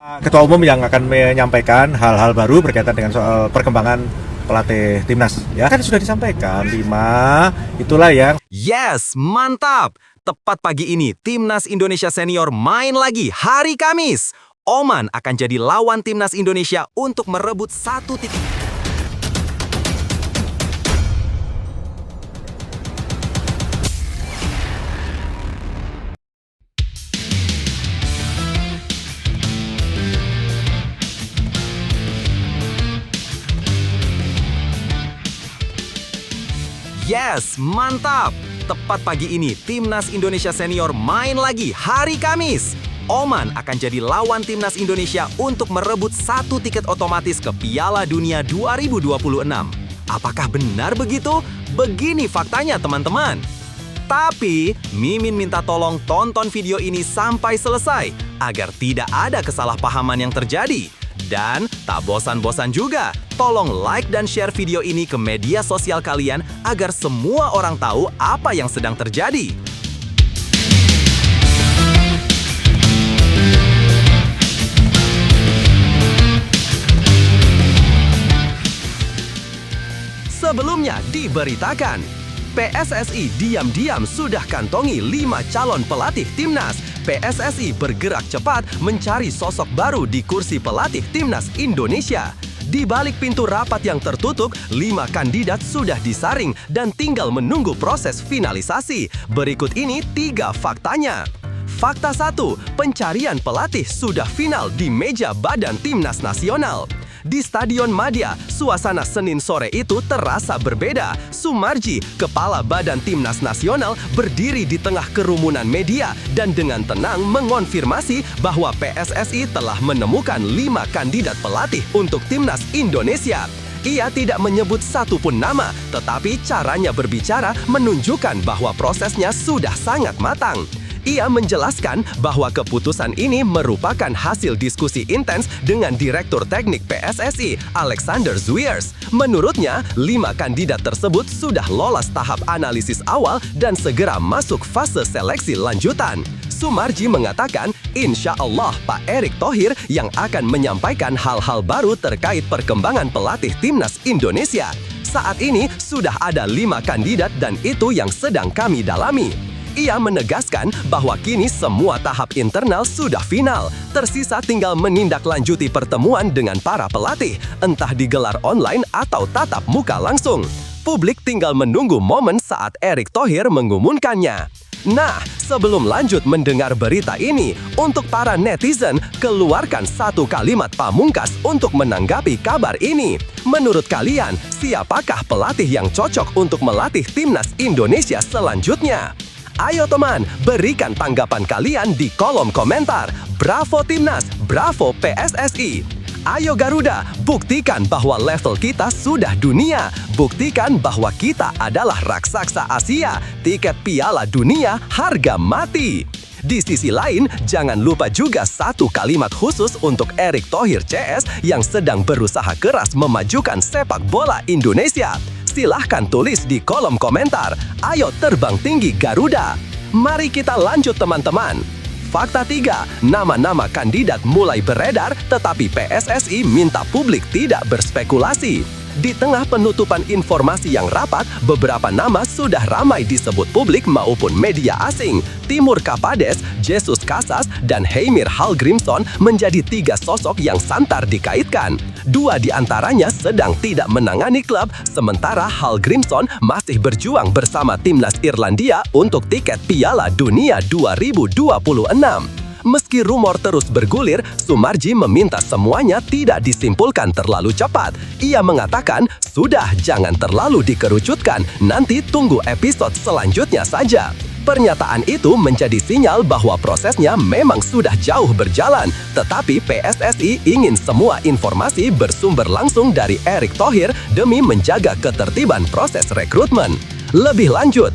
Ketua Umum yang akan menyampaikan hal-hal baru berkaitan dengan soal perkembangan pelatih timnas. Ya kan sudah disampaikan 5, itulah yang Yes, mantap! Tepat pagi ini, Timnas Indonesia Senior main lagi hari Kamis. Oman akan jadi lawan Timnas Indonesia untuk merebut 1 titik. Yes, mantap! Tepat pagi ini, Timnas Indonesia Senior main lagi hari Kamis. Oman akan jadi lawan Timnas Indonesia untuk merebut 1 tiket otomatis ke Piala Dunia 2026. Apakah benar begitu? Begini faktanya, teman-teman. Tapi, Mimin minta tolong tonton video ini sampai selesai agar tidak ada kesalahpahaman yang terjadi. Dan tak bosan-bosan juga, tolong like dan share video ini ke media sosial kalian agar semua orang tahu apa yang sedang terjadi. Sebelumnya diberitakan, PSSI diam-diam sudah kantongi 5 calon pelatih timnas. PSSI bergerak cepat mencari sosok baru di kursi pelatih timnas Indonesia. Di balik pintu rapat yang tertutup, 5 kandidat sudah disaring dan tinggal menunggu proses finalisasi. Berikut ini 3 faktanya. Fakta 1, pencarian pelatih sudah final di meja badan timnas nasional. Di Stadion Madia, suasana Senin sore itu terasa berbeda. Sumarji, kepala badan timnas nasional, berdiri di tengah kerumunan media dan dengan tenang mengonfirmasi bahwa PSSI telah menemukan 5 kandidat pelatih untuk timnas Indonesia. Ia tidak menyebut satu pun nama, tetapi caranya berbicara menunjukkan bahwa prosesnya sudah sangat matang. Ia menjelaskan bahwa keputusan ini merupakan hasil diskusi intens dengan Direktur Teknik PSSI, Alexander Zwiers. Menurutnya, 5 kandidat tersebut sudah lolos tahap analisis awal dan segera masuk fase seleksi lanjutan. Sumarji mengatakan, insya Allah Pak Erick Thohir yang akan menyampaikan hal-hal baru terkait perkembangan pelatih timnas Indonesia. Saat ini sudah ada 5 kandidat dan itu yang sedang kami dalami. Ia menegaskan bahwa kini semua tahap internal sudah final. Tersisa tinggal menindaklanjuti pertemuan dengan para pelatih, entah digelar online atau tatap muka langsung. Publik tinggal menunggu momen saat Erick Thohir mengumumkannya. Nah, sebelum lanjut mendengar berita ini, untuk para netizen, keluarkan 1 kalimat pamungkas untuk menanggapi kabar ini. Menurut kalian, siapakah pelatih yang cocok untuk melatih timnas Indonesia selanjutnya? Ayo teman, berikan tanggapan kalian di kolom komentar. Bravo Timnas, bravo PSSI. Ayo Garuda, buktikan bahwa level kita sudah dunia. Buktikan bahwa kita adalah raksasa Asia. Tiket Piala Dunia harga mati. Di sisi lain, jangan lupa juga 1 kalimat khusus untuk Erick Thohir CS yang sedang berusaha keras memajukan sepak bola Indonesia. Silahkan tulis di kolom komentar. Ayo terbang tinggi Garuda. Mari kita lanjut teman-teman. Fakta 3, nama-nama kandidat mulai beredar tetapi PSSI minta publik tidak berspekulasi. Di tengah penutupan informasi yang rapat, beberapa nama sudah ramai disebut publik maupun media asing. Timur Kapades, Jesus Casas, dan Heimir Hallgrímsson menjadi 3 sosok yang santar dikaitkan. 2 di antaranya sedang tidak menangani klub, sementara Hallgrímsson masih berjuang bersama timnas Irlandia untuk tiket Piala Dunia 2026. Meski rumor terus bergulir, Sumarji meminta semuanya tidak disimpulkan terlalu cepat. Ia mengatakan, sudah jangan terlalu dikerucutkan, nanti tunggu episode selanjutnya saja. Pernyataan itu menjadi sinyal bahwa prosesnya memang sudah jauh berjalan, tetapi PSSI ingin semua informasi bersumber langsung dari Erick Thohir demi menjaga ketertiban proses rekrutmen. Lebih lanjut,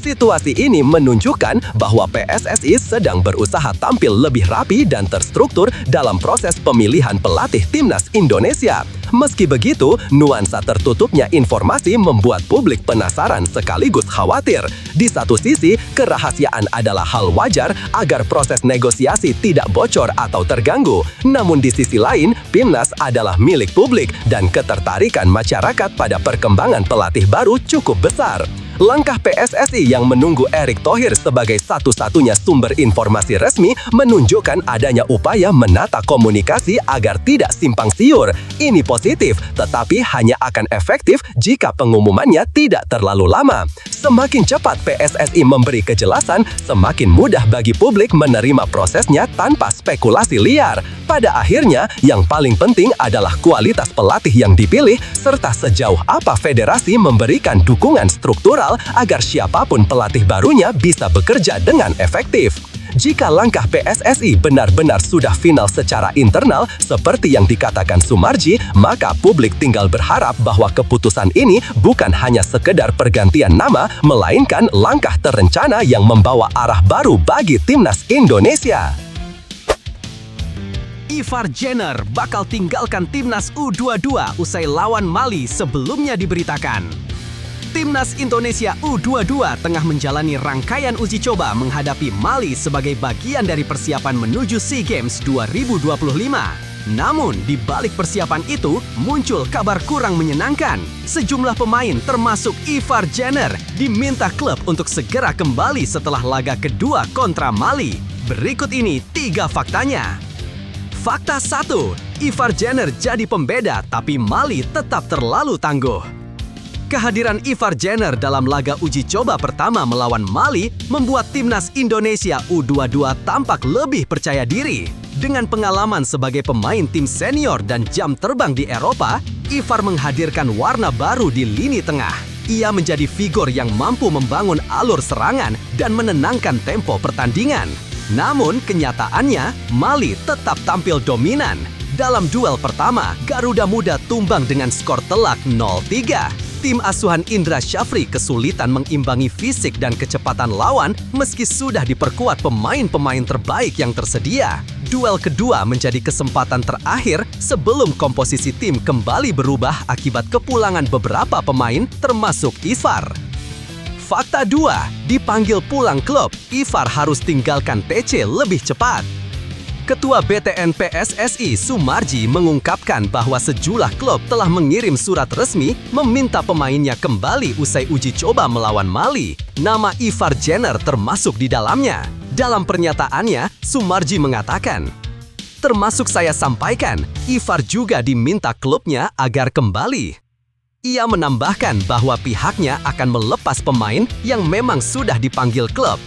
situasi ini menunjukkan bahwa PSSI sedang berusaha tampil lebih rapi dan terstruktur dalam proses pemilihan pelatih timnas Indonesia. Meski begitu, nuansa tertutupnya informasi membuat publik penasaran sekaligus khawatir. Di satu sisi, kerahasiaan adalah hal wajar agar proses negosiasi tidak bocor atau terganggu. Namun di sisi lain, PIMNAS adalah milik publik dan ketertarikan masyarakat pada perkembangan pelatih baru cukup besar. Langkah PSSI yang menunggu Erick Thohir sebagai satu-satunya sumber informasi resmi menunjukkan adanya upaya menata komunikasi agar tidak simpang siur. Ini positif, tetapi hanya akan efektif jika pengumumannya tidak terlalu lama. Semakin cepat PSSI memberi kejelasan, semakin mudah bagi publik menerima prosesnya tanpa spekulasi liar. Pada akhirnya, yang paling penting adalah kualitas pelatih yang dipilih serta sejauh apa federasi memberikan dukungan struktural agar siapapun pelatih barunya bisa bekerja dengan efektif. Jika langkah PSSI benar-benar sudah final secara internal seperti yang dikatakan Soemarji, maka publik tinggal berharap bahwa keputusan ini bukan hanya sekedar pergantian nama, melainkan langkah terencana yang membawa arah baru bagi timnas Indonesia. Ivar Jenner bakal tinggalkan timnas U22 usai lawan Mali sebelumnya diberitakan. Timnas Indonesia U22 tengah menjalani rangkaian uji coba menghadapi Mali sebagai bagian dari persiapan menuju SEA Games 2025. Namun, di balik persiapan itu, muncul kabar kurang menyenangkan. Sejumlah pemain termasuk Ivar Jenner diminta klub untuk segera kembali setelah laga kedua kontra Mali. Berikut ini 3 faktanya. Fakta 1, Ivar Jenner jadi pembeda tapi Mali tetap terlalu tangguh. Kehadiran Ivar Jenner dalam laga uji coba pertama melawan Mali membuat timnas Indonesia U22 tampak lebih percaya diri. Dengan pengalaman sebagai pemain tim senior dan jam terbang di Eropa, Ivar menghadirkan warna baru di lini tengah. Ia menjadi figur yang mampu membangun alur serangan dan menenangkan tempo pertandingan. Namun kenyataannya, Mali tetap tampil dominan. Dalam duel pertama, Garuda Muda tumbang dengan skor telak 0-3. Tim asuhan Indra Syafri kesulitan mengimbangi fisik dan kecepatan lawan meski sudah diperkuat pemain-pemain terbaik yang tersedia. Duel kedua menjadi kesempatan terakhir sebelum komposisi tim kembali berubah akibat kepulangan beberapa pemain termasuk Ivar. Fakta 2, dipanggil pulang klub, Ivar harus tinggalkan TC lebih cepat. Ketua BTN PSSI Soemarji mengungkapkan bahwa sejumlah klub telah mengirim surat resmi meminta pemainnya kembali usai uji coba melawan Mali. Nama Ivar Jenner termasuk di dalamnya. Dalam pernyataannya, Soemarji mengatakan, "Termasuk saya sampaikan, Ivar juga diminta klubnya agar kembali." Ia menambahkan bahwa pihaknya akan melepas pemain yang memang sudah dipanggil klub.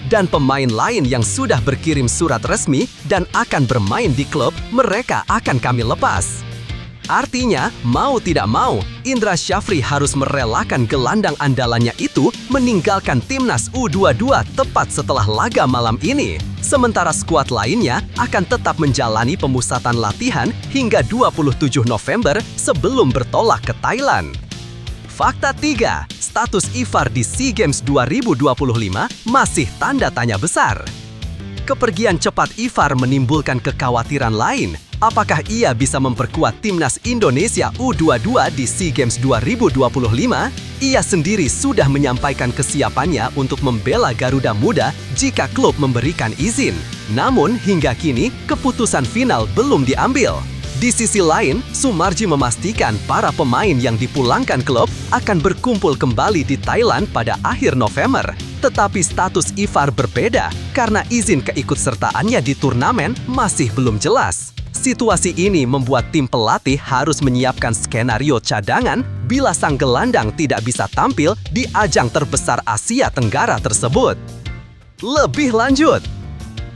Dan pemain lain yang sudah berkirim surat resmi dan akan bermain di klub, mereka akan kami lepas. Artinya, mau tidak mau, Indra Syafri harus merelakan gelandang andalannya itu meninggalkan timnas U22 tepat setelah laga malam ini. Sementara skuad lainnya akan tetap menjalani pemusatan latihan hingga 27 November sebelum bertolak ke Thailand. Fakta 3, status Ivar di SEA Games 2025 masih tanda tanya besar. Kepergian cepat Ivar menimbulkan kekhawatiran lain. Apakah ia bisa memperkuat timnas Indonesia U22 di SEA Games 2025? Ia sendiri sudah menyampaikan kesiapannya untuk membela Garuda Muda jika klub memberikan izin. Namun, hingga kini, keputusan final belum diambil. Di sisi lain, Soemarji memastikan para pemain yang dipulangkan klub akan berkumpul kembali di Thailand pada akhir November. Tetapi status Ivar berbeda karena izin keikutsertaannya di turnamen masih belum jelas. Situasi ini membuat tim pelatih harus menyiapkan skenario cadangan bila sang gelandang tidak bisa tampil di ajang terbesar Asia Tenggara tersebut. Lebih lanjut,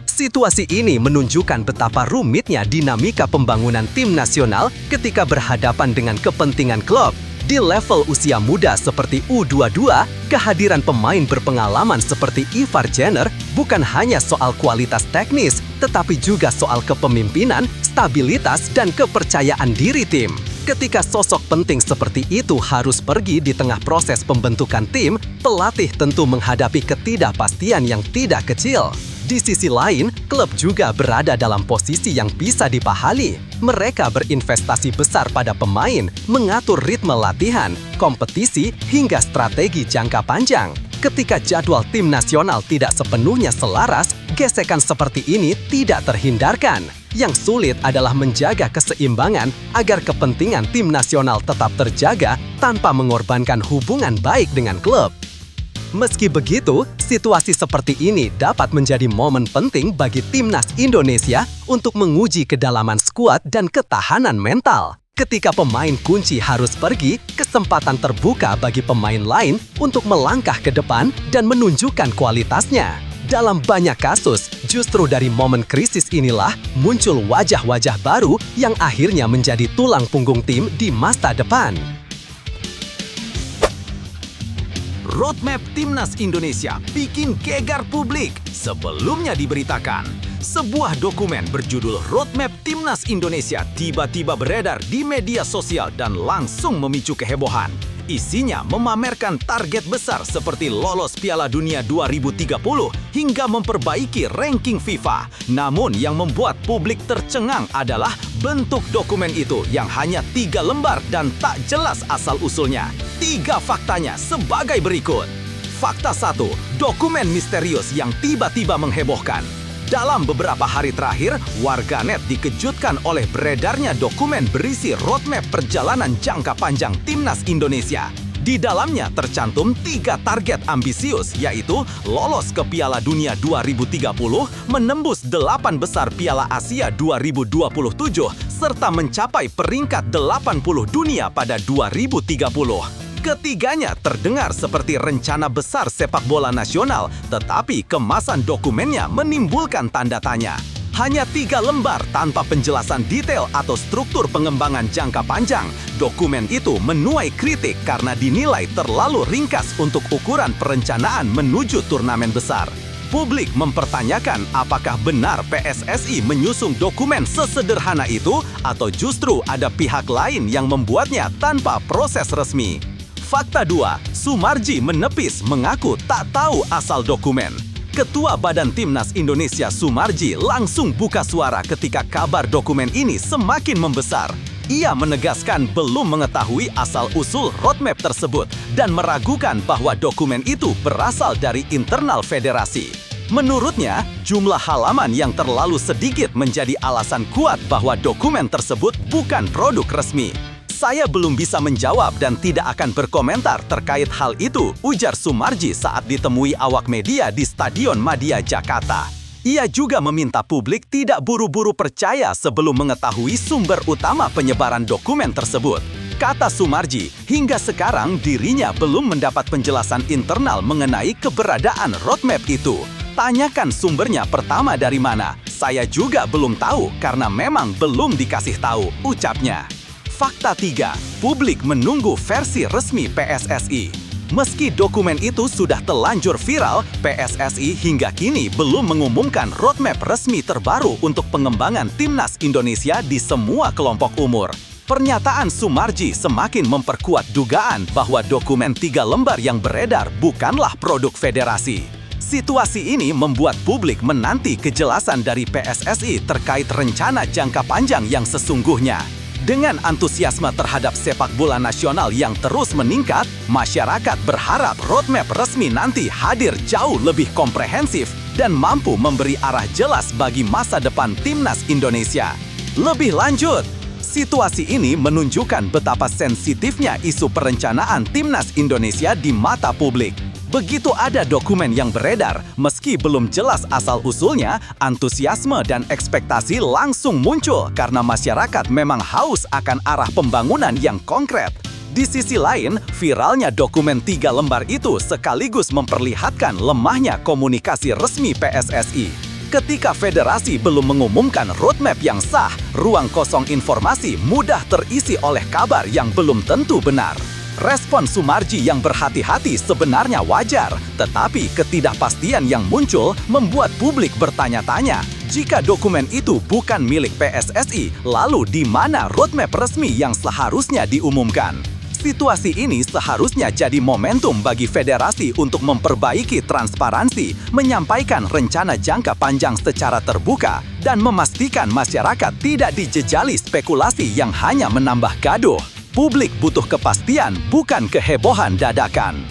situasi ini menunjukkan betapa rumitnya dinamika pembangunan tim nasional ketika berhadapan dengan kepentingan klub. Di level usia muda seperti U22, kehadiran pemain berpengalaman seperti Ivar Jenner bukan hanya soal kualitas teknis, tetapi juga soal kepemimpinan, stabilitas, dan kepercayaan diri tim. Ketika sosok penting seperti itu harus pergi di tengah proses pembentukan tim, pelatih tentu menghadapi ketidakpastian yang tidak kecil. Di sisi lain, klub juga berada dalam posisi yang bisa dipahami. Mereka berinvestasi besar pada pemain, mengatur ritme latihan, kompetisi, hingga strategi jangka panjang. Ketika jadwal tim nasional tidak sepenuhnya selaras, gesekan seperti ini tidak terhindarkan. Yang sulit adalah menjaga keseimbangan agar kepentingan tim nasional tetap terjaga tanpa mengorbankan hubungan baik dengan klub. Meski begitu, situasi seperti ini dapat menjadi momen penting bagi timnas Indonesia untuk menguji kedalaman skuad dan ketahanan mental. Ketika pemain kunci harus pergi, kesempatan terbuka bagi pemain lain untuk melangkah ke depan dan menunjukkan kualitasnya. Dalam banyak kasus, justru dari momen krisis inilah muncul wajah-wajah baru yang akhirnya menjadi tulang punggung tim di masa depan. Roadmap Timnas Indonesia bikin gegar publik. Sebelumnya diberitakan, sebuah dokumen berjudul Roadmap Timnas Indonesia tiba-tiba beredar di media sosial dan langsung memicu kehebohan. Isinya memamerkan target besar seperti lolos Piala Dunia 2030 hingga memperbaiki ranking FIFA. Namun yang membuat publik tercengang adalah bentuk dokumen itu yang hanya 3 lembar dan tak jelas asal-usulnya. 3 faktanya sebagai berikut. Fakta 1, dokumen misterius yang tiba-tiba menghebohkan. Dalam beberapa hari terakhir, warganet dikejutkan oleh beredarnya dokumen berisi roadmap perjalanan jangka panjang Timnas Indonesia. Di dalamnya tercantum 3 target ambisius, yaitu lolos ke Piala Dunia 2030, menembus 8 besar Piala Asia 2027, serta mencapai peringkat 80 dunia pada 2030. Ketiganya terdengar seperti rencana besar sepak bola nasional, tetapi kemasan dokumennya menimbulkan tanda tanya. Hanya 3 lembar tanpa penjelasan detail atau struktur pengembangan jangka panjang. Dokumen itu menuai kritik karena dinilai terlalu ringkas untuk ukuran perencanaan menuju turnamen besar. Publik mempertanyakan apakah benar PSSI menyusun dokumen sesederhana itu atau justru ada pihak lain yang membuatnya tanpa proses resmi. Fakta 2, Sumarji menepis mengaku tak tahu asal dokumen. Ketua Badan Timnas Indonesia Sumarji langsung buka suara ketika kabar dokumen ini semakin membesar. Ia menegaskan belum mengetahui asal-usul roadmap tersebut dan meragukan bahwa dokumen itu berasal dari internal federasi. Menurutnya, jumlah halaman yang terlalu sedikit menjadi alasan kuat bahwa dokumen tersebut bukan produk resmi. Saya belum bisa menjawab dan tidak akan berkomentar terkait hal itu, ujar Sumarji saat ditemui awak media di Stadion Madia, Jakarta. Ia juga meminta publik tidak buru-buru percaya sebelum mengetahui sumber utama penyebaran dokumen tersebut. Kata Sumarji, hingga sekarang dirinya belum mendapat penjelasan internal mengenai keberadaan roadmap itu. Tanyakan sumbernya pertama dari mana. Saya juga belum tahu karena memang belum dikasih tahu, ucapnya. Fakta 3, publik menunggu versi resmi PSSI. Meski dokumen itu sudah telanjur viral, PSSI hingga kini belum mengumumkan roadmap resmi terbaru untuk pengembangan Timnas Indonesia di semua kelompok umur. Pernyataan Sumarji semakin memperkuat dugaan bahwa dokumen 3 lembar yang beredar bukanlah produk federasi. Situasi ini membuat publik menanti kejelasan dari PSSI terkait rencana jangka panjang yang sesungguhnya. Dengan antusiasme terhadap sepak bola nasional yang terus meningkat, masyarakat berharap roadmap resmi nanti hadir jauh lebih komprehensif dan mampu memberi arah jelas bagi masa depan Timnas Indonesia. Lebih lanjut, situasi ini menunjukkan betapa sensitifnya isu perencanaan Timnas Indonesia di mata publik. Begitu ada dokumen yang beredar, meski belum jelas asal-usulnya, antusiasme dan ekspektasi langsung muncul karena masyarakat memang haus akan arah pembangunan yang konkret. Di sisi lain, viralnya dokumen 3 lembar itu sekaligus memperlihatkan lemahnya komunikasi resmi PSSI. Ketika federasi belum mengumumkan roadmap yang sah, ruang kosong informasi mudah terisi oleh kabar yang belum tentu benar. Respon Sumarji yang berhati-hati sebenarnya wajar, tetapi ketidakpastian yang muncul membuat publik bertanya-tanya, jika dokumen itu bukan milik PSSI, lalu di mana roadmap resmi yang seharusnya diumumkan? Situasi ini seharusnya jadi momentum bagi federasi untuk memperbaiki transparansi, menyampaikan rencana jangka panjang secara terbuka, dan memastikan masyarakat tidak dijejali spekulasi yang hanya menambah gaduh. Publik butuh kepastian, bukan kehebohan dadakan.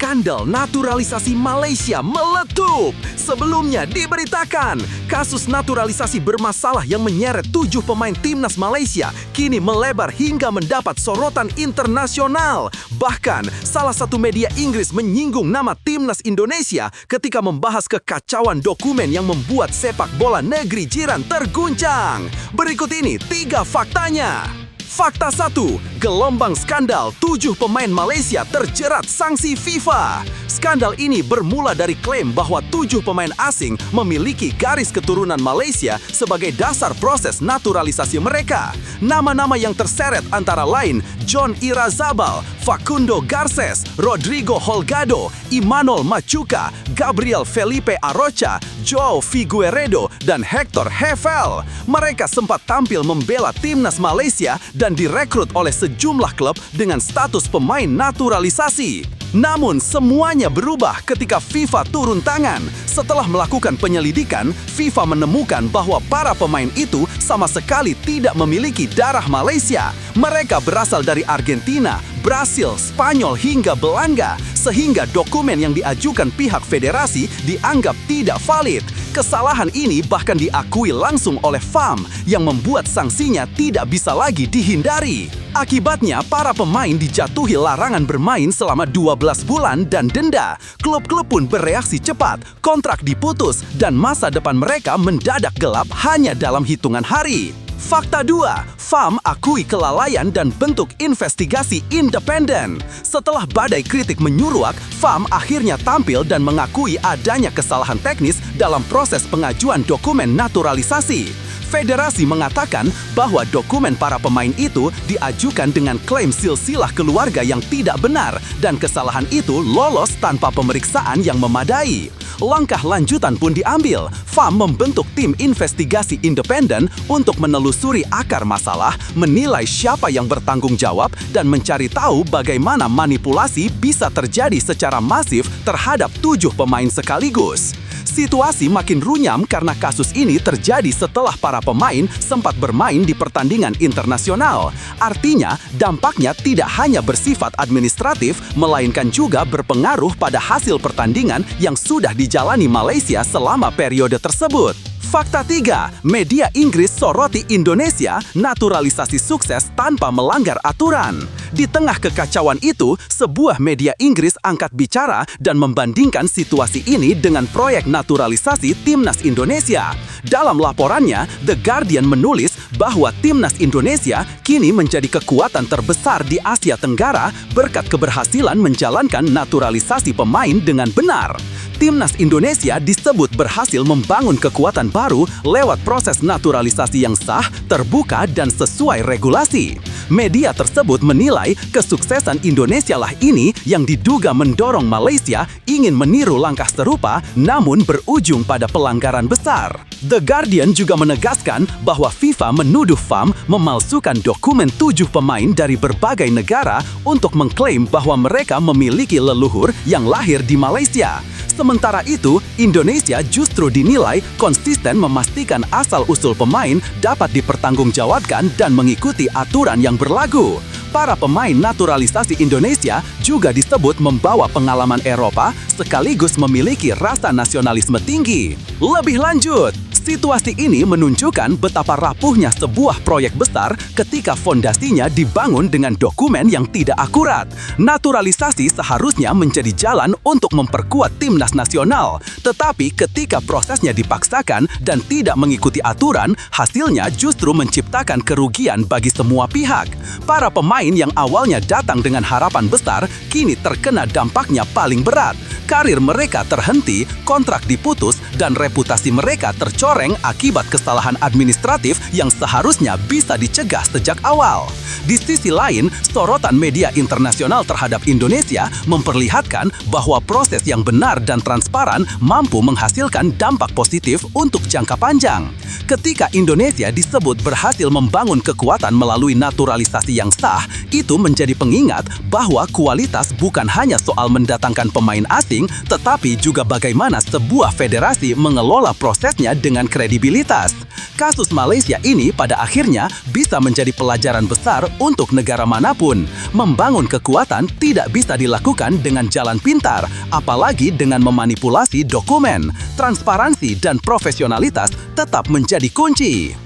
Skandal naturalisasi Malaysia meletup. Sebelumnya diberitakan, kasus naturalisasi bermasalah yang menyeret 7 pemain timnas Malaysia kini melebar hingga mendapat sorotan internasional. Bahkan, salah satu media Inggris menyinggung nama timnas Indonesia ketika membahas kekacauan dokumen yang membuat sepak bola negeri jiran terguncang. Berikut ini 3 faktanya. Fakta 1, gelombang skandal 7 pemain Malaysia terjerat sanksi FIFA. Skandal ini bermula dari klaim bahwa 7 pemain asing memiliki garis keturunan Malaysia sebagai dasar proses naturalisasi mereka. Nama-nama yang terseret antara lain John Irazabal, Facundo Garces, Rodrigo Holgado, Imanol Machuca, Gabriel Felipe Arocha, Joao Figueiredo, dan Hector Hefel. Mereka sempat tampil membela timnas Malaysia dan direkrut oleh sejumlah klub dengan status pemain naturalisasi. Namun semuanya berubah ketika FIFA turun tangan. Setelah melakukan penyelidikan, FIFA menemukan bahwa para pemain itu sama sekali tidak memiliki darah Malaysia. Mereka berasal dari Argentina, Brasil, Spanyol hingga Belanda, sehingga dokumen yang diajukan pihak federasi dianggap tidak valid. Kesalahan ini bahkan diakui langsung oleh FAM yang membuat sanksinya tidak bisa lagi dihindari. Akibatnya, para pemain dijatuhi larangan bermain selama 12 bulan dan denda. Klub-klub pun bereaksi cepat, kontrak diputus, dan masa depan mereka mendadak gelap hanya dalam hitungan hari. Fakta 2, FAM akui kelalaian dan bentuk investigasi independen. Setelah badai kritik menyuruak, FAM akhirnya tampil dan mengakui adanya kesalahan teknis dalam proses pengajuan dokumen naturalisasi. Federasi mengatakan bahwa dokumen para pemain itu diajukan dengan klaim silsilah keluarga yang tidak benar dan kesalahan itu lolos tanpa pemeriksaan yang memadai. Langkah lanjutan pun diambil. FAM membentuk tim investigasi independen untuk menelusuri akar masalah, menilai siapa yang bertanggung jawab, dan mencari tahu bagaimana manipulasi bisa terjadi secara masif terhadap 7 pemain sekaligus. Situasi makin runyam karena kasus ini terjadi setelah para pemain sempat bermain di pertandingan internasional. Artinya, dampaknya tidak hanya bersifat administratif, melainkan juga berpengaruh pada hasil pertandingan yang sudah dijalani Malaysia selama periode tersebut. Fakta 3, media Inggris soroti Indonesia naturalisasi sukses tanpa melanggar aturan. Di tengah kekacauan itu, sebuah media Inggris angkat bicara dan membandingkan situasi ini dengan proyek naturalisasi timnas Indonesia. Dalam laporannya, The Guardian menulis bahwa timnas Indonesia kini menjadi kekuatan terbesar di Asia Tenggara berkat keberhasilan menjalankan naturalisasi pemain dengan benar. Timnas Indonesia disebut berhasil membangun kekuatan baru lewat proses naturalisasi yang sah, terbuka, dan sesuai regulasi. Media tersebut menilai kesuksesan Indonesia lah ini yang diduga mendorong Malaysia ingin meniru langkah serupa namun berujung pada pelanggaran besar. The Guardian juga menegaskan bahwa FIFA menuduh FAM memalsukan dokumen 7 pemain dari berbagai negara untuk mengklaim bahwa mereka memiliki leluhur yang lahir di Malaysia. Sementara itu, Indonesia justru dinilai konsisten memastikan asal-usul pemain dapat dipertanggungjawabkan dan mengikuti aturan yang berlaku. Para pemain naturalisasi Indonesia juga disebut membawa pengalaman Eropa sekaligus memiliki rasa nasionalisme tinggi. Lebih lanjut, situasi ini menunjukkan betapa rapuhnya sebuah proyek besar ketika fondasinya dibangun dengan dokumen yang tidak akurat. Naturalisasi seharusnya menjadi jalan untuk memperkuat timnas nasional, tetapi ketika prosesnya dipaksakan dan tidak mengikuti aturan, hasilnya justru menciptakan kerugian bagi semua pihak. Para pemain yang awalnya datang dengan harapan besar, kini terkena dampaknya paling berat. Karir mereka terhenti, kontrak diputus, dan reputasi mereka tercoreng akibat kesalahan administratif yang seharusnya bisa dicegah sejak awal. Di sisi lain, sorotan media internasional terhadap Indonesia memperlihatkan bahwa proses yang benar dan transparan mampu menghasilkan dampak positif untuk jangka panjang. Ketika Indonesia disebut berhasil membangun kekuatan melalui naturalisasi yang sah, itu menjadi pengingat bahwa kualitas bukan hanya soal mendatangkan pemain asing, tetapi juga bagaimana sebuah federasi mengelola prosesnya dengan kredibilitas. Kasus Malaysia ini pada akhirnya bisa menjadi pelajaran besar untuk negara manapun. Membangun kekuatan tidak bisa dilakukan dengan jalan pintar, apalagi dengan memanipulasi dokumen. Transparansi dan profesionalitas tetap menjadi kunci.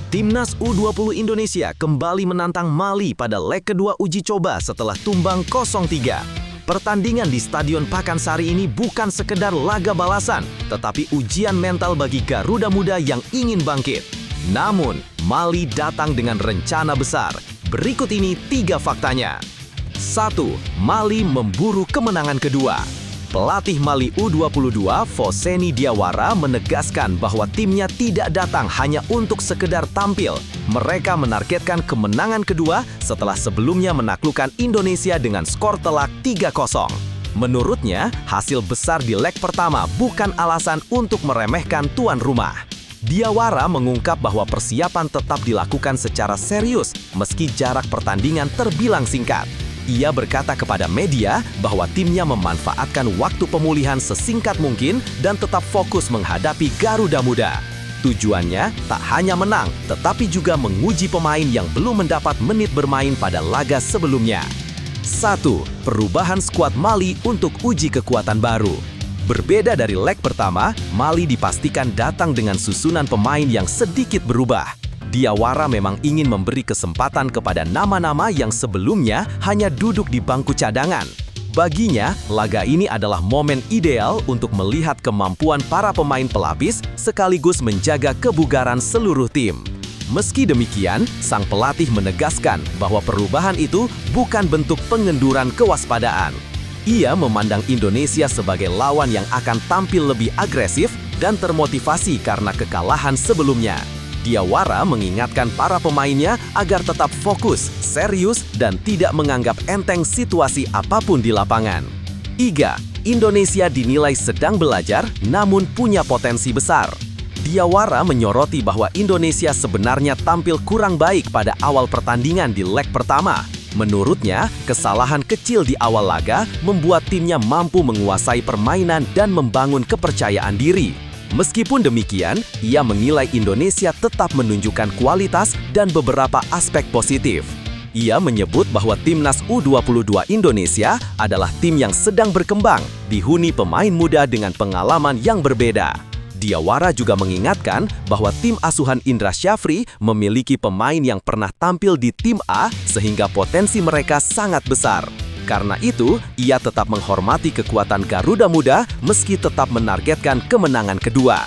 Timnas U20 Indonesia kembali menantang Mali pada leg kedua uji coba setelah tumbang 0-3. Pertandingan di Stadion Pakansari ini bukan sekedar laga balasan, tetapi ujian mental bagi Garuda Muda yang ingin bangkit. Namun, Mali datang dengan rencana besar. Berikut ini 3 faktanya. 1. Mali memburu kemenangan kedua. Pelatih Mali U22, Fosseni Diawara, menegaskan bahwa timnya tidak datang hanya untuk sekedar tampil. Mereka menargetkan kemenangan kedua setelah sebelumnya menaklukkan Indonesia dengan skor telak 3-0. Menurutnya, hasil besar di leg pertama bukan alasan untuk meremehkan tuan rumah. Diawara mengungkap bahwa persiapan tetap dilakukan secara serius meski jarak pertandingan terbilang singkat. Ia berkata kepada media bahwa timnya memanfaatkan waktu pemulihan sesingkat mungkin dan tetap fokus menghadapi Garuda Muda. Tujuannya tak hanya menang, tetapi juga menguji pemain yang belum mendapat menit bermain pada laga sebelumnya. 1. Perubahan skuad Mali untuk uji kekuatan baru. Berbeda dari leg pertama, Mali dipastikan datang dengan susunan pemain yang sedikit berubah. Diawara memang ingin memberi kesempatan kepada nama-nama yang sebelumnya hanya duduk di bangku cadangan. Baginya, laga ini adalah momen ideal untuk melihat kemampuan para pemain pelapis sekaligus menjaga kebugaran seluruh tim. Meski demikian, sang pelatih menegaskan bahwa perubahan itu bukan bentuk pengenduran kewaspadaan. Ia memandang Indonesia sebagai lawan yang akan tampil lebih agresif dan termotivasi karena kekalahan sebelumnya. Diawara mengingatkan para pemainnya agar tetap fokus, serius, dan tidak menganggap enteng situasi apapun di lapangan. 3. Indonesia dinilai sedang belajar namun punya potensi besar. Diawara menyoroti bahwa Indonesia sebenarnya tampil kurang baik pada awal pertandingan di leg pertama. Menurutnya, kesalahan kecil di awal laga membuat timnya mampu menguasai permainan dan membangun kepercayaan diri. Meskipun demikian, ia menilai Indonesia tetap menunjukkan kualitas dan beberapa aspek positif. Ia menyebut bahwa Timnas U22 Indonesia adalah tim yang sedang berkembang, dihuni pemain muda dengan pengalaman yang berbeda. Diawara juga mengingatkan bahwa tim asuhan Indra Syafri memiliki pemain yang pernah tampil di tim A sehingga potensi mereka sangat besar. Karena itu, ia tetap menghormati kekuatan Garuda Muda meski tetap menargetkan kemenangan kedua.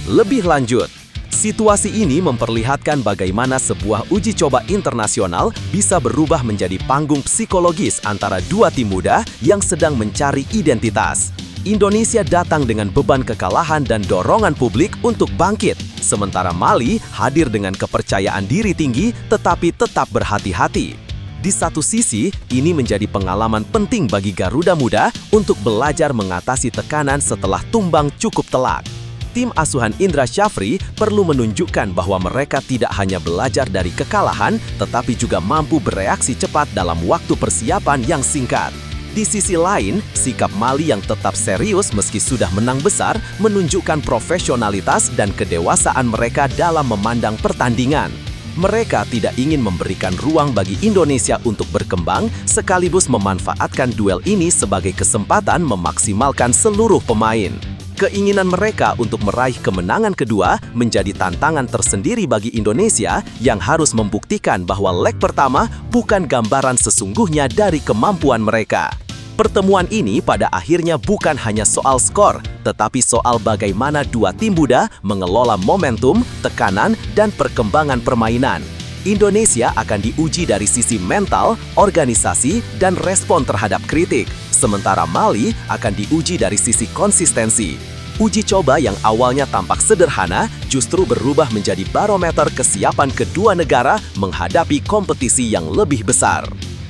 Lebih lanjut, situasi ini memperlihatkan bagaimana sebuah uji coba internasional bisa berubah menjadi panggung psikologis antara dua tim muda yang sedang mencari identitas. Indonesia datang dengan beban kekalahan dan dorongan publik untuk bangkit, sementara Mali hadir dengan kepercayaan diri tinggi tetapi tetap berhati-hati. Di satu sisi, ini menjadi pengalaman penting bagi Garuda Muda untuk belajar mengatasi tekanan setelah tumbang cukup telak. Tim asuhan Indra Syafri perlu menunjukkan bahwa mereka tidak hanya belajar dari kekalahan, tetapi juga mampu bereaksi cepat dalam waktu persiapan yang singkat. Di sisi lain, sikap Mali yang tetap serius meski sudah menang besar menunjukkan profesionalitas dan kedewasaan mereka dalam memandang pertandingan. Mereka tidak ingin memberikan ruang bagi Indonesia untuk berkembang, sekaligus memanfaatkan duel ini sebagai kesempatan memaksimalkan seluruh pemain. Keinginan mereka untuk meraih kemenangan kedua menjadi tantangan tersendiri bagi Indonesia yang harus membuktikan bahwa leg pertama bukan gambaran sesungguhnya dari kemampuan mereka. Pertemuan ini pada akhirnya bukan hanya soal skor, tetapi soal bagaimana dua tim muda mengelola momentum, tekanan, dan perkembangan permainan. Indonesia akan diuji dari sisi mental, organisasi, dan respon terhadap kritik, sementara Mali akan diuji dari sisi konsistensi. Uji coba yang awalnya tampak sederhana justru berubah menjadi barometer kesiapan kedua negara menghadapi kompetisi yang lebih besar.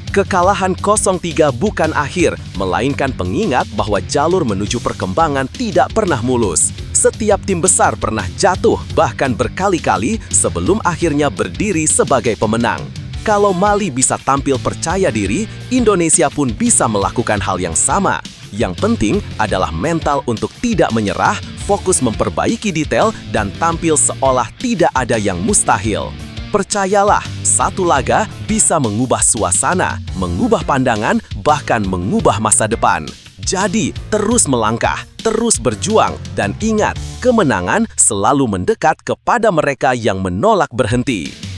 Kekalahan 0-3 bukan akhir, melainkan pengingat bahwa jalur menuju perkembangan tidak pernah mulus. Setiap tim besar pernah jatuh bahkan berkali-kali sebelum akhirnya berdiri sebagai pemenang. Kalau Mali bisa tampil percaya diri, Indonesia pun bisa melakukan hal yang sama. Yang penting adalah mental untuk tidak menyerah, fokus memperbaiki detail, dan tampil seolah tidak ada yang mustahil. Percayalah, satu laga bisa mengubah suasana, mengubah pandangan, bahkan mengubah masa depan. Jadi, terus melangkah, terus berjuang, dan ingat, kemenangan selalu mendekat kepada mereka yang menolak berhenti.